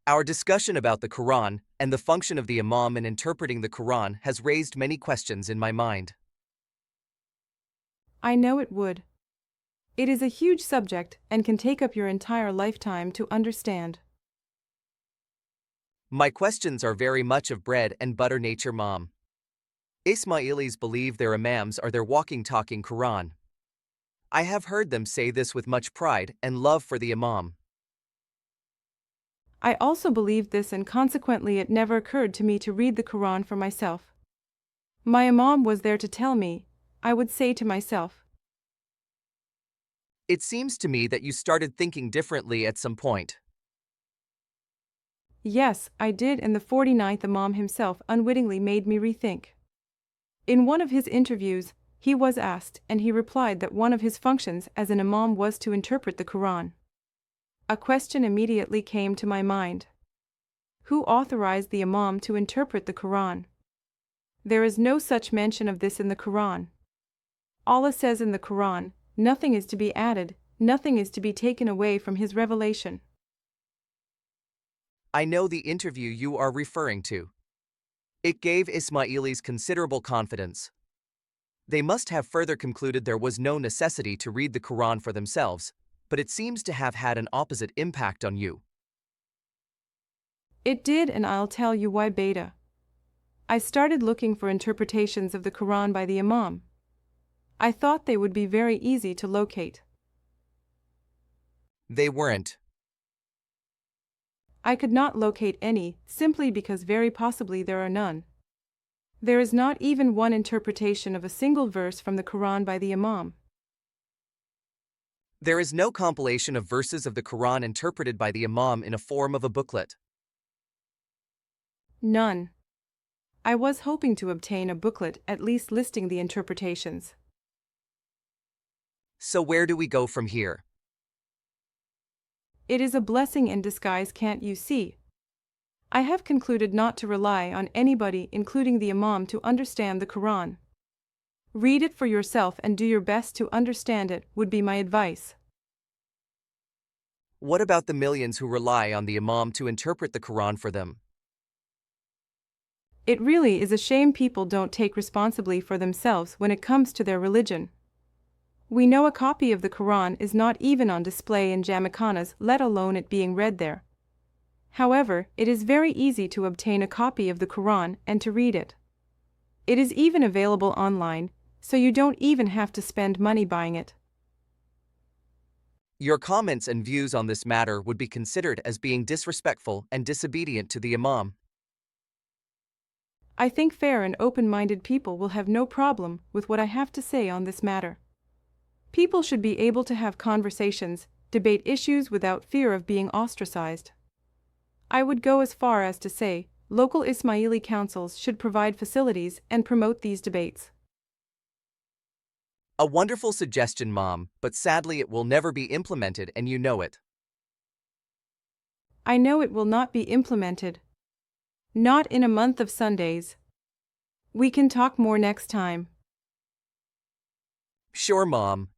Our discussion about the Quran and the function of the Imam in interpreting the Quran has raised many questions in my mind. I know it would. It is a huge subject and can take up your entire lifetime to understand. My questions are very much of bread and butter nature, Mom. Ismailis believe their Imams are their walking talking Quran. I have heard them say this with much pride and love for the Imam. I also believed this, and consequently it never occurred to me to read the Quran for myself. My Imam was there to tell me. I would say to myself. It seems to me that you started thinking differently at some point. Yes, I did, and the 49th Imam himself unwittingly made me rethink. In one of his interviews, he was asked, and he replied that one of his functions as an Imam was to interpret the Quran. A question immediately came to my mind. Who authorized the Imam to interpret the Quran? There is no such mention of this in the Quran. Allah says in the Quran, nothing is to be added, nothing is to be taken away from His revelation. I know the interview you are referring to. It gave Ismailis considerable confidence. They must have further concluded there was no necessity to read the Quran for themselves, but it seems to have had an opposite impact on you. It did, and I'll tell you why. Beta. I started looking for interpretations of the Quran by the Imam. I thought they would be very easy to locate. They weren't. I could not locate any, simply because very possibly there are none. There is not even one interpretation of a single verse from the Quran by the Imam. There is no compilation of verses of the Quran interpreted by the Imam in a form of a booklet. None. I was hoping to obtain a booklet at least listing the interpretations. So where do we go from here? It is a blessing in disguise, can't you see? I have concluded not to rely on anybody, including the Imam, to understand the Quran. Read it for yourself and do your best to understand it, would be my advice. What about the millions who rely on the Imam to interpret the Quran for them? It really is a shame people don't take responsibility for themselves when it comes to their religion. We know a copy of the Quran is not even on display in Jamakhanas, let alone it being read there. However, it is very easy to obtain a copy of the Quran and to read it. It is even available online, so you don't even have to spend money buying it. Your comments and views on this matter would be considered as being disrespectful and disobedient to the Imam. I think fair and open-minded people will have no problem with what I have to say on this matter. People should be able to have conversations, debate issues without fear of being ostracized. I would go as far as to say, local Ismaili councils should provide facilities and promote these debates. A wonderful suggestion, Mom, but sadly it will never be implemented and you know it. I know it will not be implemented. Not in a month of Sundays. We can talk more next time. Sure, Mom.